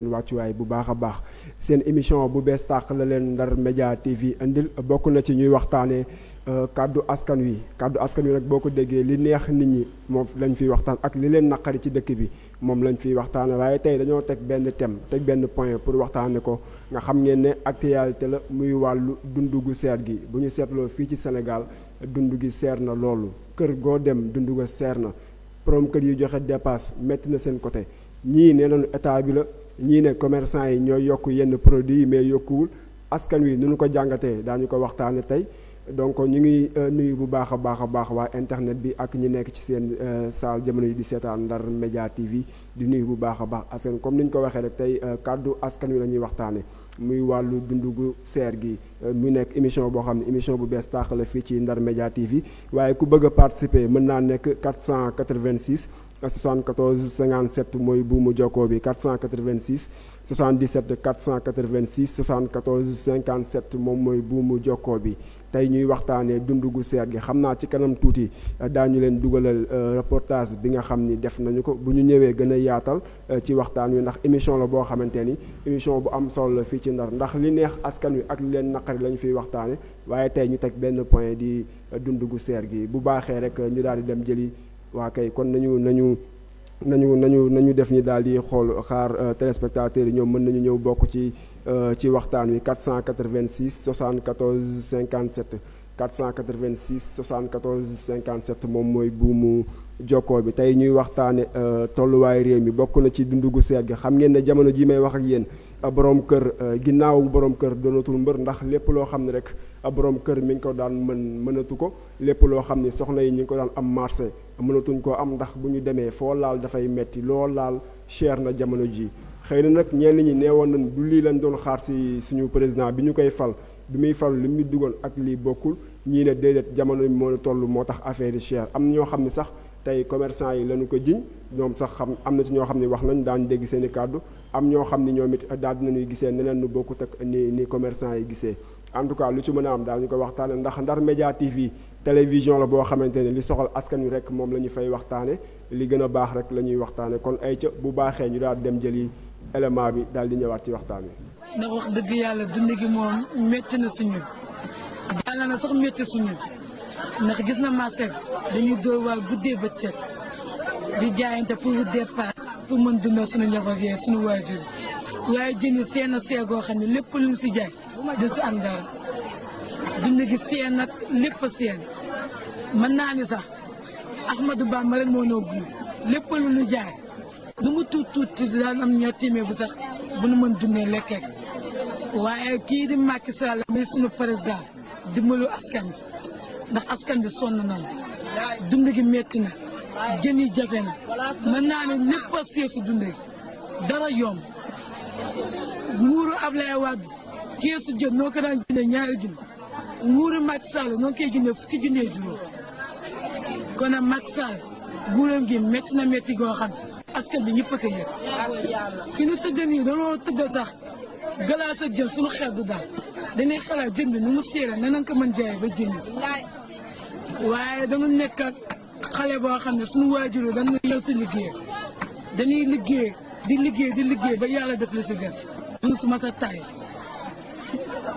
wàccuwaay bu baax a baax seen émission bu bees tàq la leen Ndar Média TV indil bokk na ci ñuy waxtaanee kàddu askan wi nag boo ko déggee li neex nit ñi moom lañ fiy waxtaan ak li leen naqari ci dëkk bi moom lañ fiy waxtaane waaye tey dañoo teg benn thème teg benn point pour waxtaane ko nga xam ngeen ne actualité la muy wàllu dundu gu seer gi bu ñu seetloo fii ci Sénégal dund gi seer na loolu kër goo dem dund ga seer na borom kër yu joxe dépasse métti na seen côté ñii nee nañu état bi la ñii ne commerçant yi ñooy yokk yenn produits yi mais yokkuwul askan wi nu ñu ko jàngatee daañu ko waxtaane tey donc ñu ngi nuyu bu baax a baax waa internet bi ak ñi nekk ci seen saal jamono yi di seetaan Ndar Média TV di nuyu bu baax a baax askan comme ni ñu ko waxee rek tey kàddu askan wi la ñuy waxtaane muy wàllu dundu gu seer gi mu nekk émission boo xam ne émission bu bees tàq la fii ci Ndar Média TV waaye ku bëgg a participer mën naa nekk 486 74 57 mooy buumu jokkoo bi 486 77 486 74 57 moom mooy buumu jokkoo bi tey ñuy waxtaanee dundu gu seer gi xam naa ci kanam tuuti daañu leen dugalal reportage bi nga xam ni def nañu ko bu ñu ñëwee gën a yaatal ci waxtaan wi ndax émission la boo xamante ni émission bu am solo la fii ci Ndar ndax li neex askan wi ak li leen naqari la ñu fiy waxtaane waaye tey ñu teg benn point di dundu gu seer gi bu baaxee rek ñu daal di dem jëli waa kay kon nañu def ni daal di xool xaar téléspectateurs yi ñoom mën nañu ñëw bokk ci waxtaan wi 486 74 57 486 74 57 moom mooy buumu jokkoo bi tey ñuy waxtaane tolluwaay réew mi bokk na ci dundu gu seer gi xam ngeen ne jamono ji may wax ak yéen borom kër ginnaaw borom kër doonatul mbër ndax lépp loo xam ne rek borom kër mi ngi ko daan mënatu ko lépp loo xam ne soxna yi ñu ngi ko daan am marché mënatuñ koo am ndax bu ñu demee foo laal dafay metti loo laal cher na jamono ji xëy na nag ñenn ñi neewoon nañ du lii lañ doon xaar si suñu président bi ñu koy fal bi muy fal li mu dugal ak lii bokkul ñii ne déedéet jamono bi moo toll moo tax affaire yi cher am ñoo xam ne sax tey commerçant yi lañu ko jiñ ñoom sax xam am na ci ñoo xam ne wax nañ daañu dégg seen i kàddu am ñoo xam ne ñoom it daal dinañuy gisee neneen nu bokkut ak ni commerçant yi gisee en tout cas lu ci mën a am daañu ko waxtaane ndax Ndar Média TV télévision la boo xamante ne li soxal askan wi rek moom la ñu fay waxtaane li gën a baax rek la ñuy waxtaane kon ay ca bu baaxee ñu daal dem jëli élément bi daal di ñëwaat ci waxtaan wi. ndax wax dëgg yàlla dund gi moom métti na suñu jàll na sax métti suñu ndax gis na marché dañuy dóor waa guddee bëccëg di jaayante pour dépasse pour mën dundal suñu njaboot yee suñu waajur waaye jëni seen a seegoo xam ne lépp luñ si jaay du si am dara dund gi seen nag lépp seen mën naa ni sax Ahmadou Bamba rek moo noo gun lépp lu ñu jaay lu mu tuuti daan am ñoo téeméer bu sax bu nu mën dundee lekkee waaye kii di Macky Sall muy suñu président dimbalu askan bi ndax askan bi sonn nañu dund gi métti na jën yi jafe na mën naa ne lépp a seesu dund gi dara yomb nguuru Ablaye Wade keesu jën noo ko daan jëndee ñaari junni nguuru Macky Sall noo koy jëndee fukki junni juróom kon nag Macky Sall nguuram gi métti na métti goo xam askan bi ñëpp a ko yëg fi ñu tëdd nii dañoo tëdd sax galaas a jën suñu xel du daal dañuy xalaat jën bi nu mu séeré nanan ko mën jaay ba jëni si waaye dañu nekk ak xale boo xam ne suñu waajur yi dañu yor si liggéey dañuy liggéey di liggéey ba yàlla def la si gën duñu su mas a tay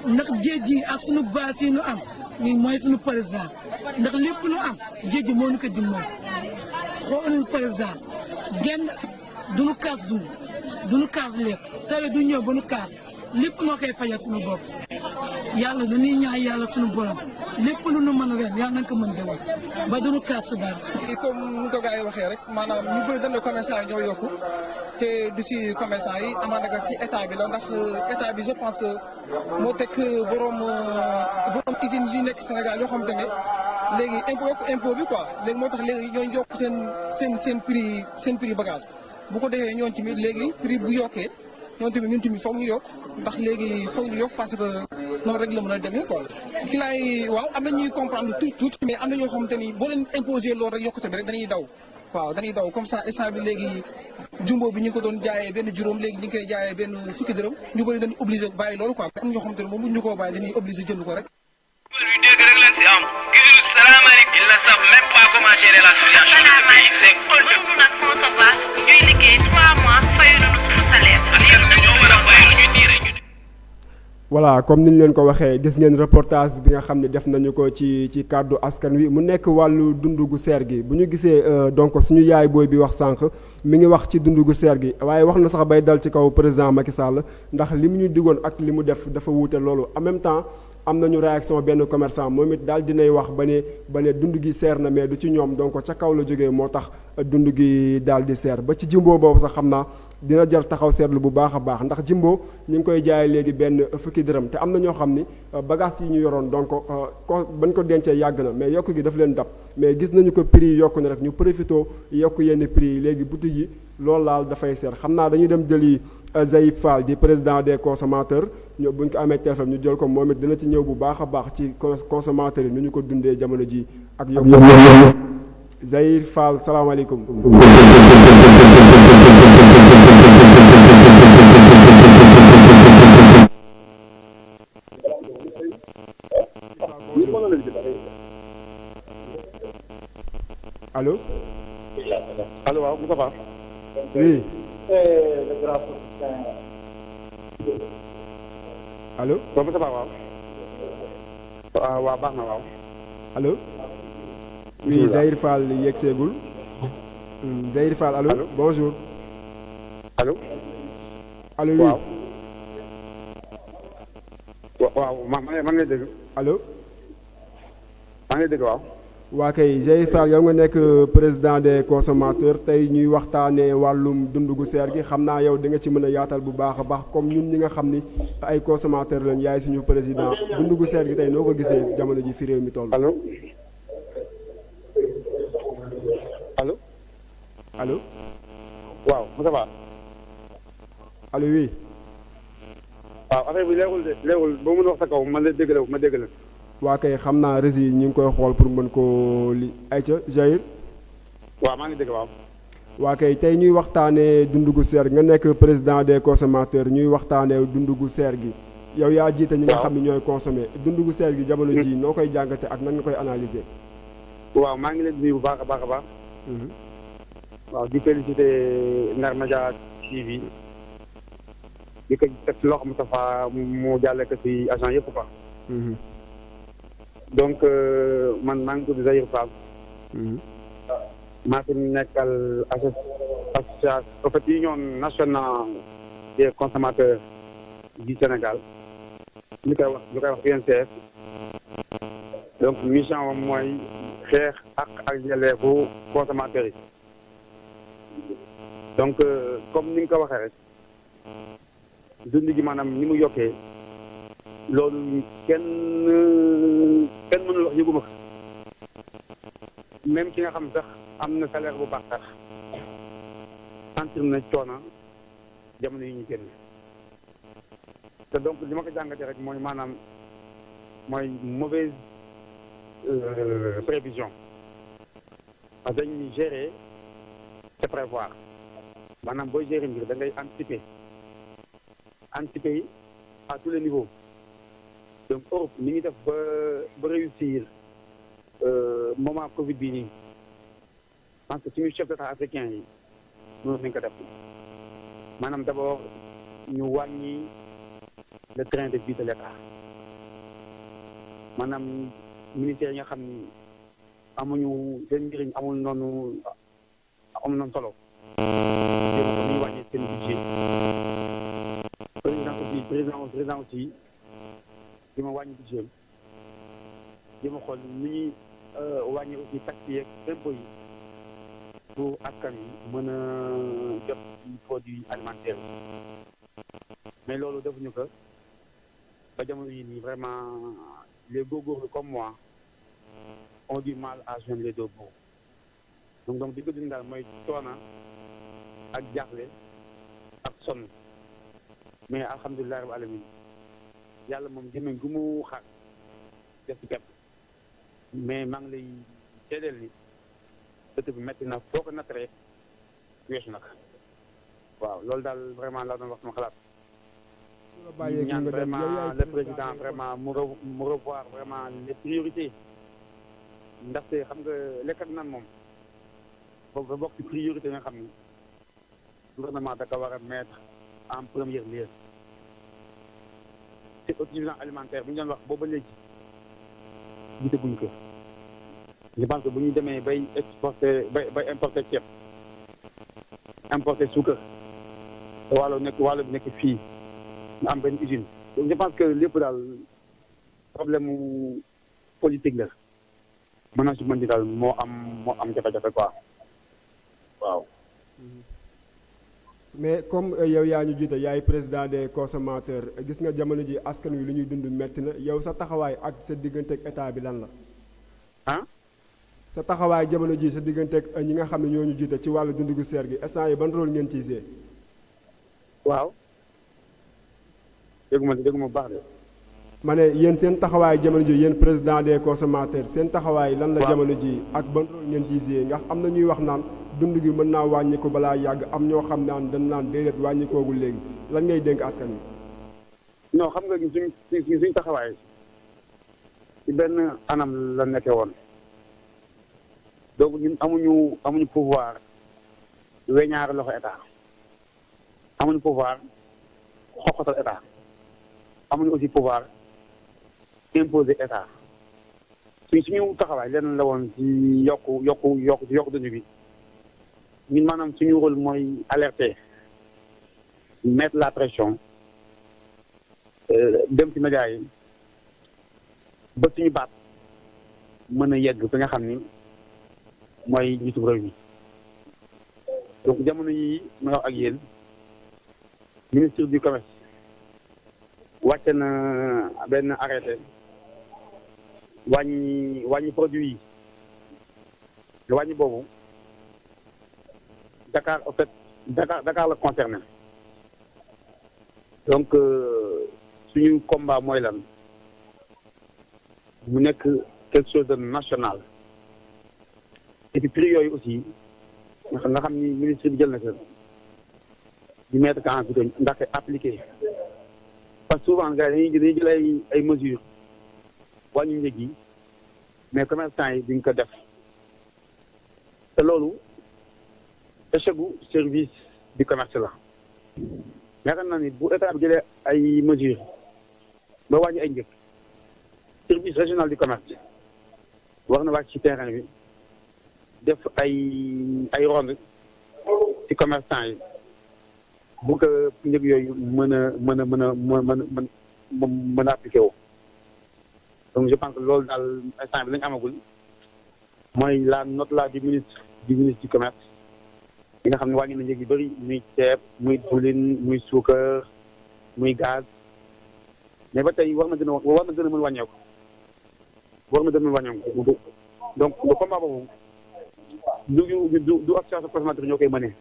ndax géej gi ak suñu baas yi nu am ñi mooy suñu président ndax lépp lu am géej gi moo ñu ko dimbal xooluñu président genn duñu kaas duñu kaas lépp tawe du ñëw ba nu kaas lépp moo koy fajal suñu bopp yàlla dañuy ñaan yàlla suñu borom lépp lu nu mën a ren yàlla nañ ko mën déwén ba duñu kaas sa daal. comme ni ko gars yi waxee rek maanaam ñu bëri dañ ne commerçant yi ñoo yokku te du si commerçant yi amaana nga si état bi la ndax état bi je pense que moo teg borom usine yi nekk Sénégal yoo xamante ne léegi impôt bi quoi léegi moo tax léegi ñooy yokk seen prix bagage bu ko defee ñooñu tamit léegi prix bu yokkee ñun tamit foog ñu yokk ndax léegi foog ñu yokk parce que noonu rek la mën a demee quoi. client yi waaw am na ñuy comprendre tout mais am na ñoo xamante ni boo leen imposer loolu rek yokkute bi rek dañuy daw waaw dañuy daw comme ça instant bi léegi jumbo bi ñu ngi ko doon jaayee benn juróom léegi ñu ngi koy jaayee benn fukki dërëm ñu bëri dañuy obligé bàyyi loolu quoi am na ñoo xamante ne moom ñu koo bàyyi dañuy obligé jënd ko rek. yu dégg rek lañ si am gisul salaamaaleykum ils ne savent même pas comment gérer la situation de ce pays c'est mënuñu nag concevoir ñuy liggéey 3 mois fayuñu suñu salaire voilà comme ni ñu leen ko waxee gis ngeen reportage bi nga xam ne def nañu ko ci kàddu askan wi mu nekk wàllu dundu gu seer gi bu ñu gisee donc suñu yaay booy bi wax sànq mi ngi wax ci dundu gu seer gi waaye wax na sax bay dal ci kaw président Macky Sall ndax li mu ñu digoon ak li mu def dafa wuute loolu en même temps am nañu réaction benn commerçant moom it daal dinay wax ba ne dund gi seer na mais du ci ñoom donc ca kaw la jógee moo tax dund gi daal di seer ba ci jimbo boobu sax xam naa dina jar taxaw seetlu bu baax a baax ndax jimbo ñu ngi koy jaayee léegi benn fukki dërëm te am na ñoo xam ni bagage yi ñu yoroon donc ko bañ ko dencee yàgg na mais yokk gi daf leen dab mais gis nañu ko prix yi yokku na rek ñu profité yokk yenn prix yi léegi boutique yi loolu laal dafay seer xam naa dañuy dem jëli Zahib Fall di président des consommateurs ñu buñ ko amee téléphone ñu jël ko moom it dina ci ñëw bu baax a baax ci consommateurs yi nu ñu ko dundee jamono ji ak yokk Zahib Fall salaamaaleykum. allo. allo waaw Moustapha. oui. allo. waaw Moustapha waaw. waaw baax na waaw. allo. oui Zahir Fall yegg seegul. Zahir Fall allo. Allô? Bonjour. allo. allo oui. waaw. waaw man ngay dégg. allo. maa ngi dégg waaw. waa kay Zahir Fall yow nga nekk président des consommateurs tey ñuy waxtaanee wàllum dundu gu seer gi xam naa yow di nga ci mën a yaatal bu baax a baax comme ñun ñi nga xam ni ay consommateurs lañ yaay suñu président dundu gu seer gi tey noo ko gisee jamono ji fi réew mi toll. allo. allo. allo. waaw Moustapha. allo oui. waaw affaire bi léegul de léegul boo mën a wax sa kaw man la dégg la ma dégg la. waa kay xam naa rési ñu ngi koy xool pour mën koo li ayca Zahir. waaw maa ngi dégg waaw. waa kay tey ñuy waxtaanee dundu gu seer nga nekk président des consommateurs ñuy waxtaanee dundu gu seer gi yow yaa jiite ñi nga xam ne ñooy consommer dundu gu seer gi jamono ji noo koy jàngate ak nan nga koy analyser. waaw maa ngi leen di nuyu bu baax a baax a baax. waaw di féliciter Ndar Média TV di ko teg ci loxo Moustapha mu jàlle ko ci agent yëpp quoi. donc man maa ngi tudd Zahir Fall. maa fi nekkal association union nationale des consommateurs du Sénégal ñu koy wax UNCS. donc mission am mooy xeex ak yelleefu consommateurs yi. donc comme ni nga ko waxee rek dund gi maanaam ni mu yokkee loolu kenn mënul wax yëguma ko même ki nga xam sax am na salaire bu baax sax sentir na coono jamono yi ñu génn te donc li ma ko jàngatee rek mooy maanaam mooy mauvaise prévision parce que dañuy gérer c'est prévoir maanaam booy gérer mbir da ngay anticiper yi à tous les niveaux. donc Europe ni ngi def ba réussir moment Covid bii nii parce que suñu chef d'état africain yi noonu nañ ko def maanaam d'abord ñu wàññi le train de vie de l'état maanaam ministère yi nga xam ni amuñu seen njëriñ amul noonu solo dégg ko ñuy wàññi seen budget président aussi di ma wàññi budget di ma xool ni ñuy wàññi aussi taxes yeeg impôts yi pour askan yi mën a jot produits alimentaires mais loolu defuñu ko ba jamono yi nii vraiment les góorgóorlu comme moi ont du mal à joindre les deux bouts donc di ko dund daal mooy coona ak jaaxle ak sonn mais alhamdulilah rabbil alamin yàlla moom jëmeñ gu mu xaar def ci pepp mais maa ngi lay seedeel ni dëkk bi métti na foo ko nattaree weesu nag waaw loolu daal vraiment laa doon wax sama xalaat ñaan vraiment le président vraiment mu revoir vraiment les priorités ndaxte xam nga lekkat naan moom boobu dafa bokk ci priorité nga xam ni gouvernement da ko war a mettre en première lieu c'est autosuffisance alimentaire bu ñu doon wax boobu ba léegi gisaguñ ko. je pense que bu ñu demee bay exporter bay importer ceeb importer suukar te wàllu bi nekk fii nga am benn usine donc je pense que lépp daal problème mu politique la management bi daal moo am jafe-jafe quoi waaw. mais comme yow yaa ñu jiite yaay président des consommateurs gis nga jamono ji askan wi lu ñuy dund metti na yow sa taxawaay ak sa diggante ak état bi lan la. ah. sa taxawaay jamono ji sa diggante ak ñi nga xam ne ñoo ñu jiite ci wàllu dundu gu seer gi instant yi ban rôle ngeen ciy jouer. waaw. déggu ma baax de. ma ne yéen seen taxawaay jamono ji yéen président des consommateurs seen taxawaay lan la. jamono ji ak ban rôle ngeen ciy jouer ndax am na ñuy wax naan dund gi mën naa wàññi ko balaa yàgg am ñoo xam naan dañ naan déedéet wàññi koogul léegi lan ngay dénk askan wi. non xam nga suñ taxawaay ci benn anam la nekkee woon donc ñun amuñu pouvoir weñaar loxo état amuñu pouvoir xoxotal état amuñu aussi pouvoir imposer état suñu taxawaay lenn la woon ci yokku dund bi ñun maanaam suñu rôle mooy alerter mettre la pression dem ci médias yi ba suñu baat mën a yegg fi nga xam ni mooy njiitu réew mi donc jamono yi ma wax ak yéen ministre du commerce wàcce na benn arrêté wàññi produit yi wàññi boobu Dakar en fait Dakar la concerné donc suñu combat mooy lan mu nekk quelque chose de national et puis prix yooyu aussi nga xam ni ministre bi jël na ko di mettre en appliqué ndax appliqué parce que souvent gars yi dañuy jël ay mesures wàññi njëg yi mais commerçant yi duñ ko def te loolu échec gu service du commerce la yaakaar naa ni bu état bi jëlee ay mesures ba wàññi ay njëg service régional du commerce war na wàcc ci terrain bi def ay ronde ci commerçant yi bu ko njëg yooyu mën a appliqué wu donc je pense que loolu daal instant bi lañu amagul mooy la note là du ministre du commerce yi nga xam ne wàññi na njëg yu bëri muy ceeb muy diwlin muy suukar muy gaz mais ba tey war na gën a mën wàññeeku donc le combat boobu du association consommateur ñoo koy mënee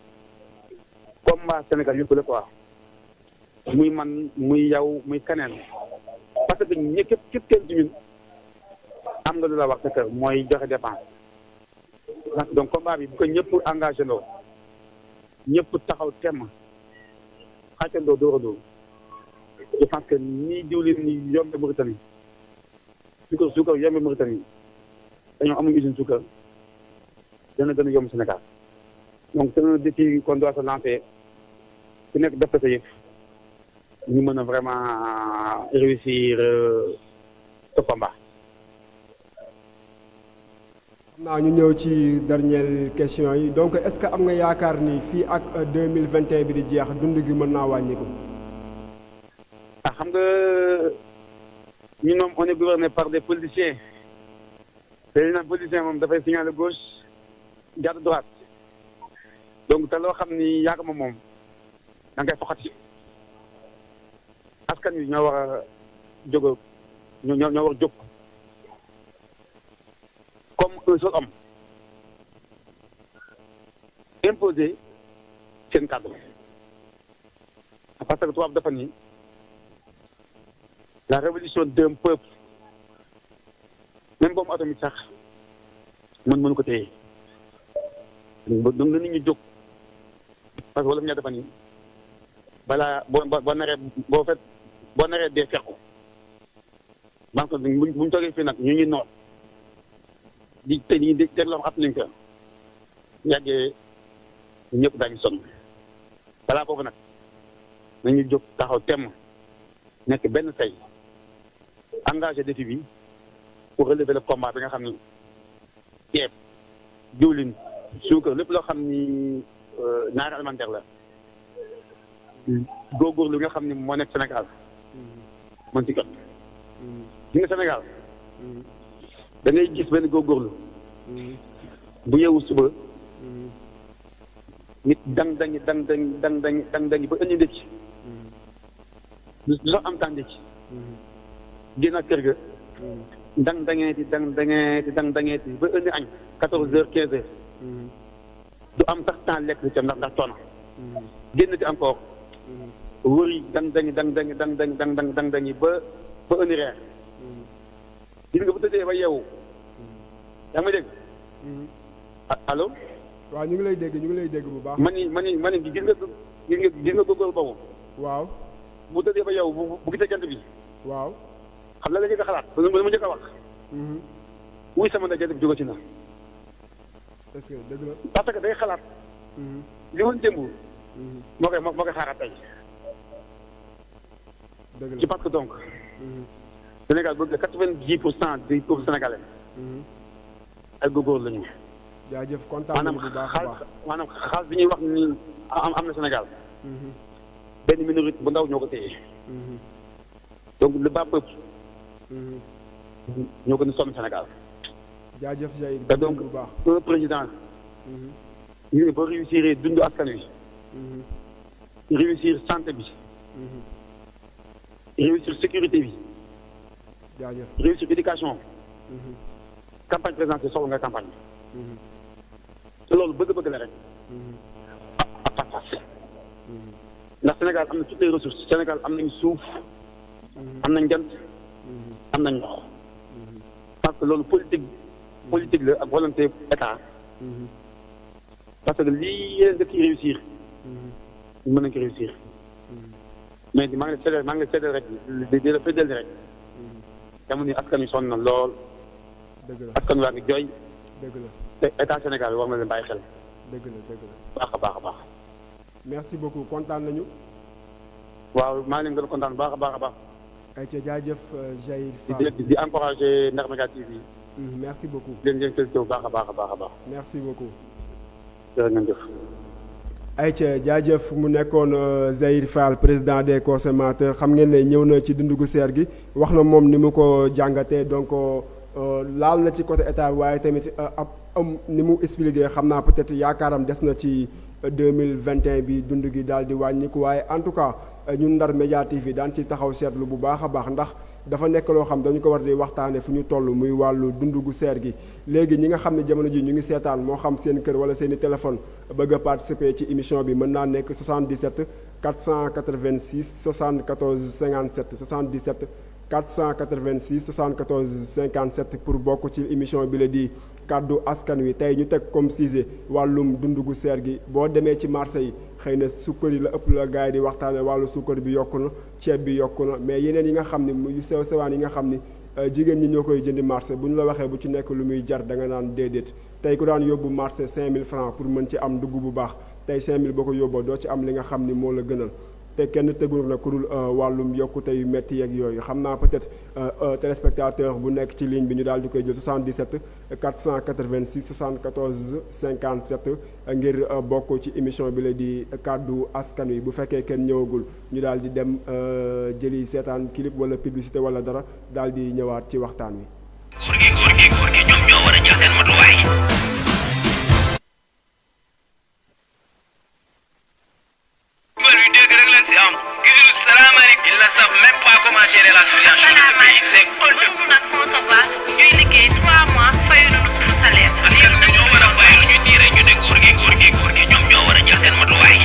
combat Sénégal yëpp la quoi muy man muy yow muy keneen parce que ñi képp kenn ci ñun am nga lu la wax sa kër mooy joxe dépense donc combat bi bu ko ñëpp engagé ndoo ñëpp taxaw temm xàccandoo dóorandoo je pense que nii diwlin ni yombe Mauritanie suukar yombe Mauritanie dañoo amuñu usine suukar dana gën a yomb Sénégal donc c'est un défi qu'on doit se lancer ku nekk def ko sa yëf ñu mën a vraiment réussir ce combat. xam naa ñu ñëw ci dernière question yi donc est-ce que am nga yaakaar ni fii ak 2021 bi di jeex dund gi mën naa wàññiku. ah xam nga ñun moom on est gouverné par des politiciens te li naan politicien moom dafay signaler gauche jàdd droite donc te loo xam ni yàgg ma moom da ngay foxati askan wi ñoo war a jóg ñoo war a jóg comme un seul homme imposer seen kàddu parce que tubaab dafa ni la révolution d'un peuple même boobu atomique sax mënu ko téye donc na nit ñi jóg parce que wala mu ñaa dafa ni balaa boo naree dee fekku donc buñ toogee fii nag ñu ngi noot di teg loo xam at nañ ko yàggee ñëpp daañu sonn balaa boobu nag nañu jóg taxaw temm nekk benn say engagé défi bi pour relever le combat bi nga xam ni ceeb diwlin suukar lépp loo xam ni denrée alimentaire la góorgóorlu nga xam ni moo nekk Sénégal mën ci jot. gi nga Sénégal da ngay gis benn góorgóorlu bu yeewu suba nit dang ba indi ndékki du sax am temps ndékki génn ak kër ga dangeeti ba indi añ 14h 15h du am sax temps lekk li ca ndax coono génn ci encore wëri dang ba indi reer gis nga bu tëddee ba yeewu yaa ngi may dégg allo waaw ñu ngi lay dégg bu baax. man ni gis nga góorgóorlu boobu. waaw. bu tëddee ba yow bu gisee jant bi. waaw. xam na la njëkk a xalaat ba ma njëkk a wax. wuy sama ndaje jant bi jóge ci na. est-ce que dëgg la. parce que day xalaat. li woon démb. moo koy xaaraat tey. dëgg la ci parce que donc. Sénégal bëgg 90% des peuples sénégalais. ay góorgóorlu la ñu. jaajëf kontaan nañu bu baax a baax maanaam xaalis bi ñuy wax ni am na Sénégal. benn minorité bu ndaw ñoo ko téye. donc le bas peuple. ñoo gën a sonn Sénégal. jaajëf Jair te donc un président. ñu ne boo réussir dundu askan wi. réussir santé bi. réussir sécurité bi. jaajëf réussir éducation. campagne présidentielle soxla nga campagne. te loolu bëgg-bëgg la rek. ndax Sénégal am na toutes les ressources Sénégal am nañ suuf. am nañ jant. am nañ ndox. parce que loolu politique la ak volonté état. parce que lii yeneen dëkk yi réussir. mën nañ ko réussir. mais maa ngi lay seedeel rek di la féddeel rek. jamono yi askan wi sonn na lool. dëgg la askan waa ngi jooy. dëgg la te état Sénégal war na leen bàyyi xel. dëgg la baax a baax. merci beaucoup kontaan nañu. waaw maa ngi leen gën a kontaan baax a baax. ay ca jaajëf Jair Fall di encouragé Ndar Média TV. merci beaucoup. leen félicité bu baax a baax. merci beaucoup. jërëjëf. ayca jaajëf mu nekkoon Jair Fall président des consommateurs xam ngeen ne ñëw na ci dundu gu seer gi wax na moom ni mu ko jàngatee donc laal na ci côté état waaye tamit am ni mu expliqué xam naa peut-être yaakaaram des na ci 2021 bi dund gi daal di wàññiku waaye en tout cas ñun Ndar Média TV daan ci taxaw seetlu bu baax a baax ndax dafa nekk loo xam dañu ko war di waxtaane fu ñu toll muy wàllu dund gu seer gi léegi ñi nga xam ne jamono ji ñu ngi seetaan moo xam seen kër wala seen i téléphone bëgg a participer ci émission bi mën naa nekk 77 486 74 57 77 486 74 57 pour bokk ci émission bi la di kàddu askan wi tey ñu teg comme sujet wàllum dund gu seer gi boo demee ci marché yi xëy na sukkar yi la ëpp la gars yi di waxtaane wàllu sukkar bi yokku na ceeb bi yokku na mais yeneen yi nga xam ne yu sew sewaan yi nga xam ni jigéen ñi ñoo koy jëndi marché bu ñu la waxee bu ci nekk lu muy jar da nga naan déedéet tey ku daan yóbbu marché 5000 francs pour mën ci am dugg bu baax tey 5000 boo ko yóbboo doo ci am li nga xam ni moo la gënal te kenn tegul na ku dul wàllum yokkute yu métti yeeg yooyu xam naa peut-être téléspectateur bu nekk ci ligne bi ñu daal di koy jël 77 486 74 57 ngir bokk ci émission bi la di kàddu askan wi bu fekkee kenn ñëwagul ñu daal di dem jëli seetaan clip wala publicité wala dara daal di ñëwaat ci waxtaan wi. góor gi ñoom ñoo war a jël seen matuwaay. Ils ne savent même pas comment gérer la situation de ce pays. C'est mënuñu nag concevoir ñuy liggéey 3 mois fayuñu nu suñu salaire. askan wi ñoo war a bàyyi lu ñu diire ñu ne góor gi ñoom ñoo war a jël seen matuwaay.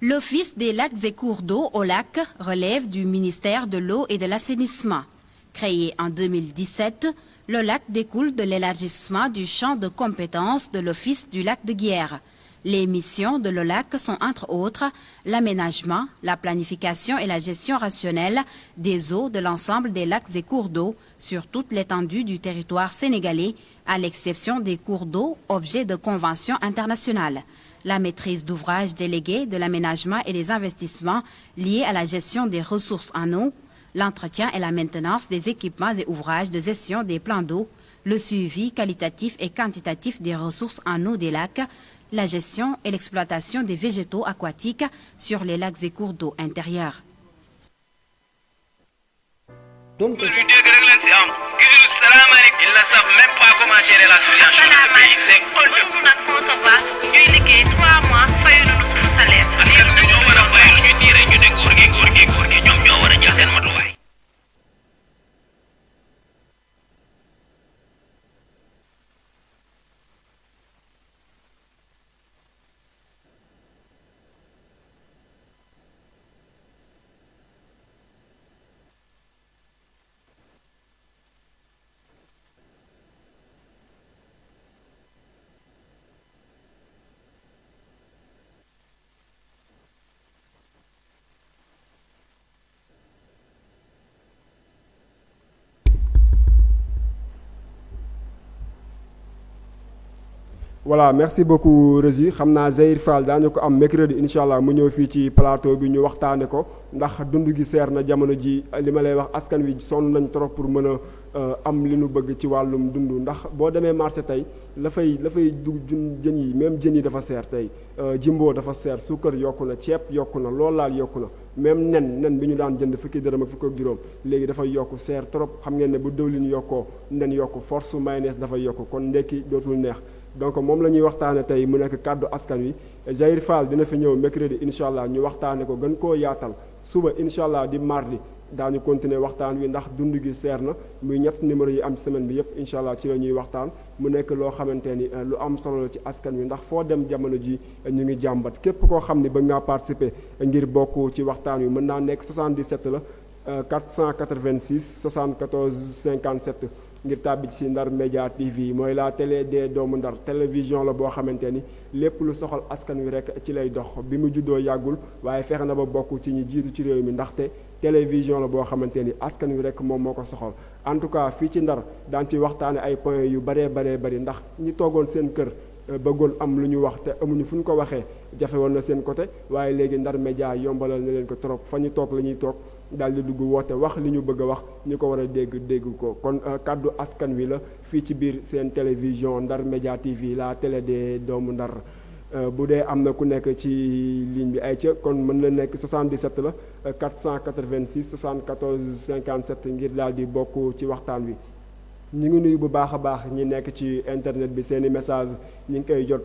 L'Office des lacs et cours d'eau au lac relève du ministère de l'eau et de l'assainissement. Créé en 2017, le lac découle de l'élargissement du champ de compétences de l'Office du lac de Guiers. Les missions de l'OLAC sont entre autres l'aménagement, la planification et la gestion rationnelle des eaux de l'ensemble des lacs et cours d'eau sur toute l'étendue du territoire sénégalais, à l'exception des cours d'eau objets de conventions internationales. La maîtrise d'ouvrage déléguée de l'aménagement et des investissements liés à la gestion des ressources en eau, l'entretien et la maintenance des équipements et ouvrages de gestion des plans d'eau, le suivi qualitatif et quantitatif des ressources en eau des lacs, la gestion et l'exploitation des végétaux aquatiques sur les lacs et cours d'eau intérieurs. Lu dégg rek leen si am gisul salaamaaleykum il ne savent même pas comment gérer la situation de ce pays c'est honteux. mënuñu nag concevoir ñuy liggéey 3 mois fayuñu nu suñu salaire. askan bi ñoo war a fay lu ñu diire ñu ne góor gi ñoom ñoo war a jël seen matuwaay. voilà merci beaucoup Régi xam naa Zahir Fall daañu ko am mercredi incha allah mu ñëw fii ci plateau bi ñu waxtaane ko ndax dund gi seer na jamono ji li ma lay wax askan wi sonn nañ trop pour mën a am li nu bëgg ci wàllum dund ndax boo demee marché tey la fay dugg jën yi même jën yi dafa seer tey jimbo dafa seer suukar yokku na ceeb yokku na loolu laal yokku na même nen bi ñu daan jënd fukki dërëm ak fukk ak juróom léegi dafay yokku seer trop xam ngeen ne bu dëwlin yokkoo nen yokku force mayonnaise dafay yokku kon ndekki dootul neex donc moom la ñuy waxtaane tey mu nekk kàddu askan wi Zahir Fall dina fi ñëw mercredi incha allah ñu waxtaane ko gën koo yaatal suba incha allah di mardi daañu continuer waxtaan wi ndax dund gi seer na muy ñett numéro yi am semaine bi yépp incha allah ci la ñuy waxtaan mu nekk loo xamante ni lu am solo la ci askan wi ndax foo dem jamono ji ñu ngi jàmbat képp koo xam ni bëgg ngaa participer ngir bokk ci waxtaan wi mën naa nekk 77 la 486 74 57 ngir tàbbi ci Ndar Média TV mooy la télé des doomu Ndar télévision la boo xamante ni lépp lu soxal askan wi rek ci lay dox bi mu juddoo yàggul waaye fexe na ba bokk ci ñi jiitu ci réew mi ndaxte télévision la boo xamante ni askan wi rek moom moo ko soxal en tout cas fii ci Ndar daan ci waxtaane ay points yu baree bari ndax ñi toogoon seen kër bëggoon am lu ñu wax te amuñu fu ñu ko waxee jafe woon na seen côté waaye léegi Ndar Média yombalal na leen ko trop fa ñu toog la ñuy toog daal di dugg woote wax li ñu bëgg a wax ñu ko war a dégg ko kon kàddu askan wi la fii ci biir seen télévision Ndar Média TV la télé des doomu Ndar bu dee am na ku nekk ci ligne bi ay ca kon mën na nekk 77 la 486 74 57 ngir daal di bokk ci waxtaan wi ñu ngi nuyu bu baax a baax ñi nekk ci internet bi seeni message ñi ngi koy jot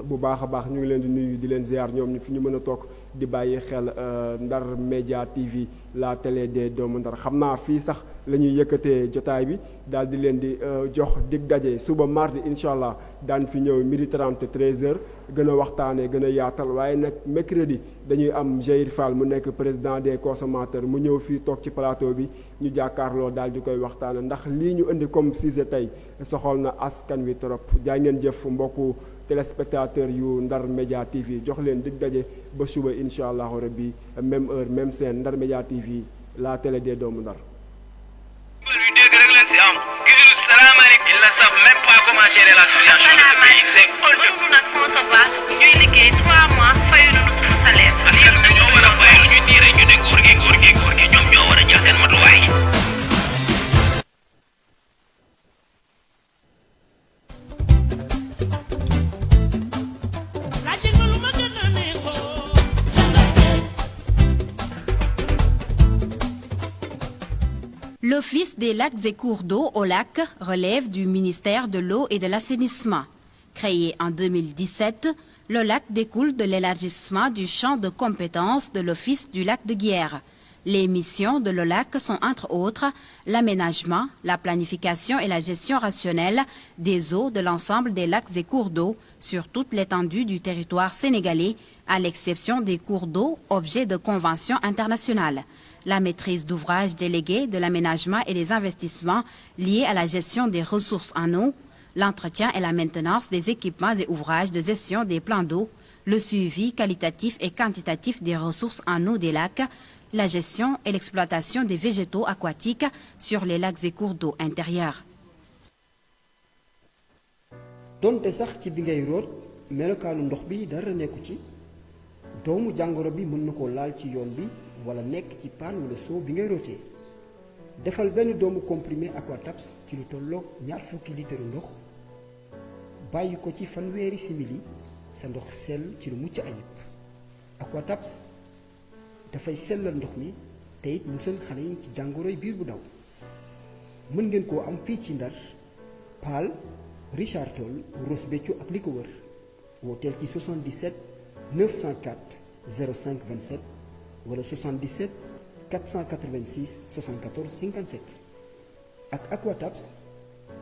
bu baax a baax ñu ngi leen di nuyu di leen ziar ñoom ñu fi ñu mën a toog di bàyyi xel Ndar Média TV la télé des doomu Ndar xam naa fii sax la ñuy yëkkatee jotaay bi daal di leen di jox dig daje suba mardi incha allah daan fi ñëw 12h30 13h gën a waxtaanee gën a yaatal waaye nag mercredi dañuy am Zahir Fall mu nekk président des consommateurs mu ñëw fii toog ci plateau bi ñu jàkkaarloo daal di koy waxtaane ndax lii ñu indi comme sujet tey soxal na askan wi trop jaa ngeen jëf mbokku téléspectateur yu Ndar Média TV jox leen dig daje ba suba incha allahu rabbi même heure même scène Ndar Média TV la télé des doomu Ndar. lu dégg rek leen si am gisul salaamaaleykum ils ne savent même pas comment gérer la situation de ce pays c'est honteux. mënuñu nag concevoir ñuy liggéey 3 mois fayuñu nu suñu salaire. askan bi ñoo war a fay lu ñu diire ñu ne góor gi ñoom ñoo war a jël seen matuwaay. L'Office des lacs et cours d'eau OLAC relève du ministère de l'eau et de l'assainissement. Créé en 2017, l'OLAC découle de l'élargissement du champ de compétences de l'Office du lac de Guiers. Les missions de l'OLAC sont entre autres l'aménagement, la planification et la gestion rationnelle des eaux de l'ensemble des lacs et cours d'eau sur toute l'étendue du territoire sénégalais, à l'exception des cours d'eau objets de conventions internationales. La maîtrise d'ouvrage déléguée de l'aménagement et des investissements liés à la gestion des ressources en eau, l'entretien et la maintenance des équipements et ouvrages de gestion des plans d'eau, le suivi qualitatif et quantitatif des ressources en eau des lacs, la gestion et l'exploitation des végétaux aquatiques sur les lacs et cours d'eau intérieurs. donte sax ci bi ngay root melokaanu ndox bi dara nekku ci doomu jàngoro bi mën na ko laal ci yoon bi wala nekk ci paan wala soo bi ngay rootee defal benn doomu comprimé Aquatabs ci lu tolloog 20 litre ndox bàyyi ko ci fanweeri simili sa ndox sell ci lu mucc ayib Aquatabs dafay sellal ndox mi te it musal xale yi ci jàngoroy biir bu daw mën ngeen koo am fii ci Ndar Paal Richard Toll Ross Béthio ak li ko wër wooteel ci 77 904 05 27 wala 77 486 74 57 ak Aquatabs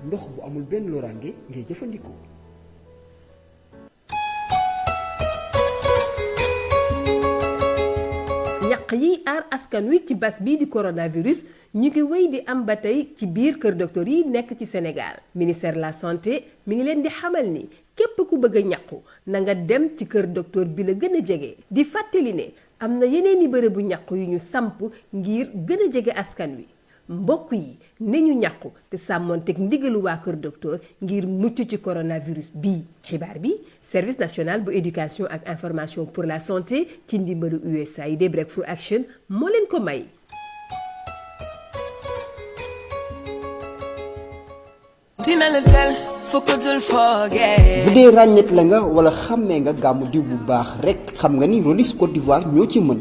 ndox bu amul benn loraange ngay jëfandikoo. ñaq yi aar askan wi ci bas bii di coronavirus ñu ngi wéy di am ba tey ci biir kër docteur yi nekk ci Sénégal ministère de la santé mi ngi leen di xamal ni képp ku bëgg a ñaqu na nga dem ci kër docteur bi la gën a jege di fàttali ne am na yeneen i bërëbu ñaqu yu ñu samp ngir gën a jege askan wi mbokk yi ne ñu ñaqu te sàmmoonteeg ndigalu waa kër docteur ngir mucc ci coronavirus bii xibaar bi service national bu éducation ak information pour la santé ci ndimbalu USAID Breakthrough Action moo leen ko may. bu dee ràññet la nga wala xàmmee nga gàmmu diw bu baax rekk xam nga ni Rolis Côte d'Ivoire ñoo ci mën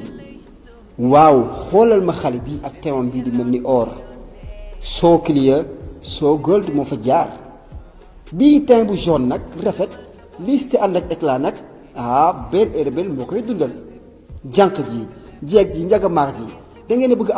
waaw xoolal ma xale bi ak temam bi di mel ni or soo clear soo gold moo fa jaar bii teint bu jaune nag rafet liste ànd ak éclat nag Belle et Rebelle moo koy dundal jànq ji jeeg ji njagamaar ji da ngeen a bëgg